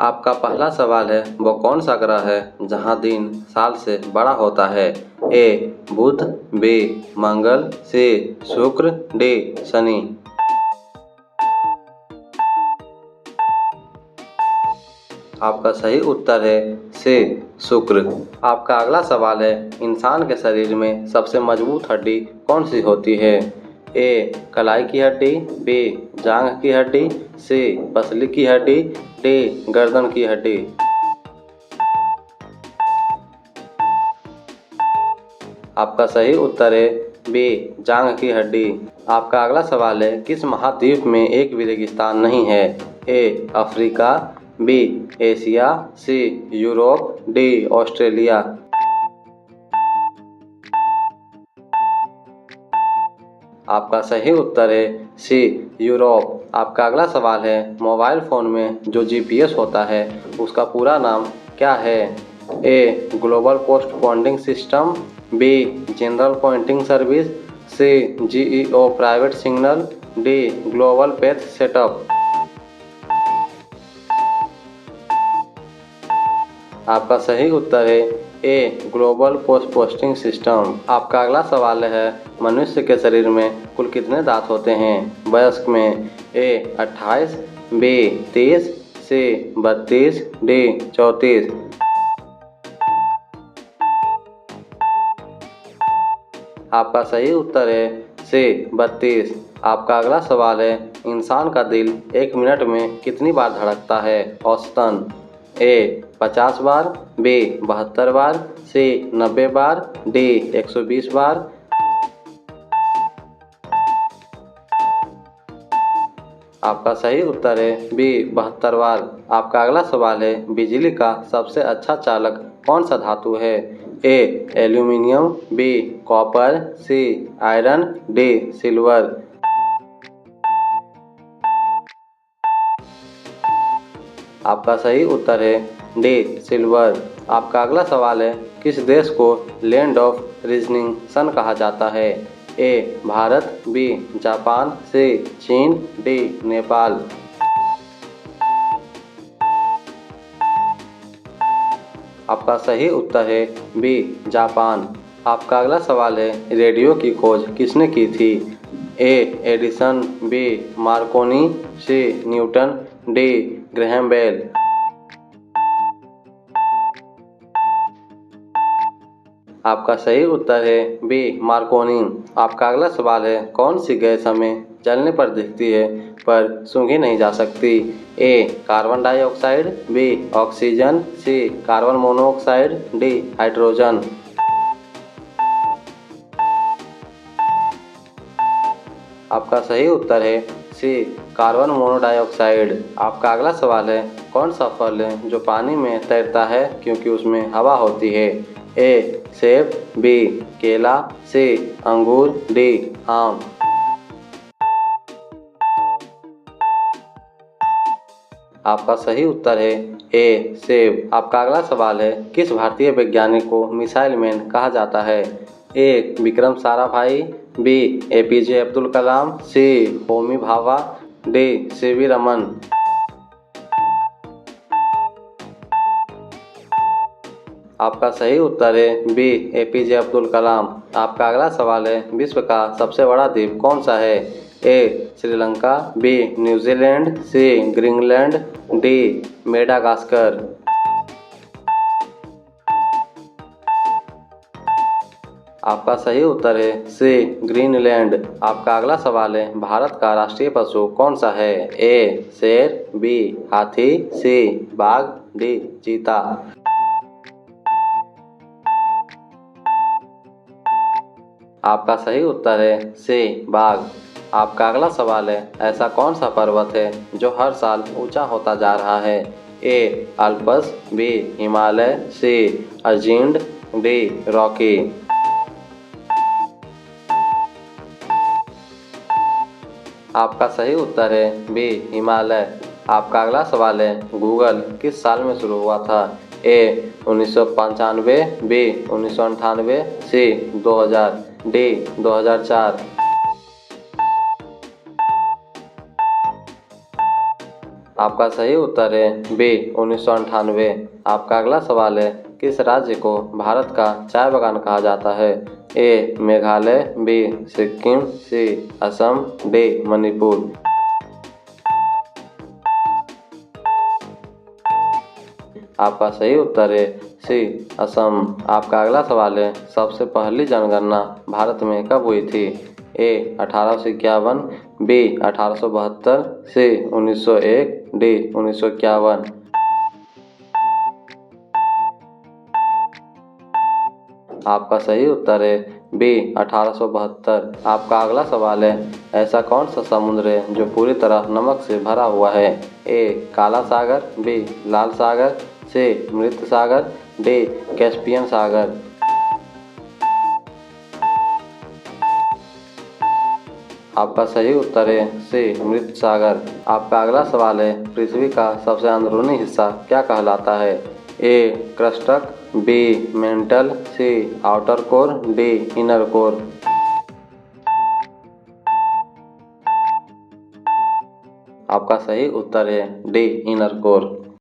आपका पहला सवाल है, वो कौन सा ग्रह है जहाँ दिन साल से बड़ा होता है? ए बुध, बी मंगल, सी शुक्र, डी शनि। आपका सही उत्तर है सी शुक्र। आपका अगला सवाल है, इंसान के शरीर में सबसे मजबूत हड्डी कौन सी होती है? ए कलाई की हड्डी, बी जांघ की हड्डी, सी पसली की हड्डी, डी गर्दन की हड्डी। आपका सही उत्तर है बी जांघ की हड्डी। आपका अगला सवाल है, किस महाद्वीप में एक भी रेगिस्तान नहीं है? A Africa, B Asia, C Europe, D Australia. आपका सही उत्तर है सी यूरोप। आपका अगला सवाल है, मोबाइल फ़ोन में जो जीपीएस होता है उसका पूरा नाम क्या है? A global positioning system, B general pointing service, C GEO private signal, D global path setup. आपका सही उत्तर है ए ग्लोबल पोस्टिंग सिस्टम। आपका अगला सवाल है, मनुष्य के शरीर में कुल कितने दांत होते हैं वयस्क में? ए 28, बी 30, सी 32, डी 34। आपका सही उत्तर है सी 32। आपका अगला सवाल है, इंसान का दिल 1 मिनट में कितनी बार धड़कता है औसतन? ए 50 बार, बी 72 बार, सी 90 बार, डी 120 बार। आपका सही उत्तर है बी 72 बार। आपका अगला सवाल है, बिजली का सबसे अच्छा चालक कौन सा धातु है? A aluminium, B copper, C iron, D silver. आपका सही उत्तर है डी सिल्वर। आपका अगला सवाल है, किस देश को लैंड ऑफ रीजनिंग सन कहा जाता है? ए भारत, बी जापान, सी चीन, डी नेपाल। आपका सही उत्तर है बी जापान। आपका अगला सवाल है, रेडियो की खोज किसने की थी? ए एडिसन, बी मार्कोनी, सी न्यूटन, डी ग्रैहम बेल। आपका सही उत्तर है बी मार्कोनी। आपका अगला सवाल है, कौन सी गैस हमें जलने पर दिखती है पर सूंघी नहीं जा सकती? ए कार्बन डाइऑक्साइड, बी ऑक्सीजन, सी कार्बन मोनोऑक्साइड, डी हाइड्रोजन। आपका सही उत्तर है सी कार्बन मोनोडाइऑक्साइड। आपका अगला सवाल है, कौन सा फल है जो पानी में तैरता है क्योंकि उसमें हवा होती है? ए सेब, बी केला, सी अंगूर, डी आम। आपका सही उत्तर है ए सेब। आपका अगला सवाल है, किस भारतीय वैज्ञानिक को मिसाइल मैन कहा जाता है? ए विक्रम साराभाई, बी एपीजे अब्दुल कलाम, सी होमी भाभा, डी सीवी रमन। आपका सही उत्तर है बी एपीजे अब्दुल कलाम। आपका अगला सवाल है, विश्व का सबसे बड़ा द्वीप कौन सा है? ए श्रीलंका, बी न्यूजीलैंड, सी ग्रीनलैंड, डी मेडागास्कर। आपका सही उत्तर है सी ग्रीनलैंड। आपका अगला सवाल है, भारत का राष्ट्रीय पशु कौन सा है? ए शेर, बी हाथी, सी बाघ, डी चीता। आपका सही उत्तर है सी बाघ। आपका अगला सवाल है, ऐसा कौन सा पर्वत है जो हर साल ऊंचा होता जा रहा है? ए अल्पस, बी हिमालय, सी अर्जिंड, डी रॉकी। आपका सही उत्तर है बी हिमालय। आपका अगला सवाल है, गूगल किस साल में शुरू हुआ था? ए 1995, बी 1998, सी 2000, डी 2004। आपका सही उत्तर है बी 1998। आपका अगला सवाल है, किस राज्य को भारत का चाय बागान कहा जाता है? ए मेघालय, बी सिक्किम, सी असम, डी मणिपुर। आपका सही उत्तर है सी असम। आपका अगला सवाल है, सबसे पहली जनगणना भारत में कब हुई थी? ए 1851, बी 1872, सी 1901, डी 1951। आपका सही उत्तर है बी 1872। आपका अगला सवाल है, ऐसा कौन सा समुद्र है जो पूरी तरह नमक से भरा हुआ है? ए काला सागर, बी लाल सागर, सी मृत सागर, डी कैस्पियन सागर। आपका सही उत्तर है सी मृत सागर। आपका अगला सवाल है, पृथ्वी का सबसे अंदरूनी हिस्सा क्या कहलाता है? A crust, B mantle, C outer core, D inner core. आपका सही उत्तर है डी इनर कोर।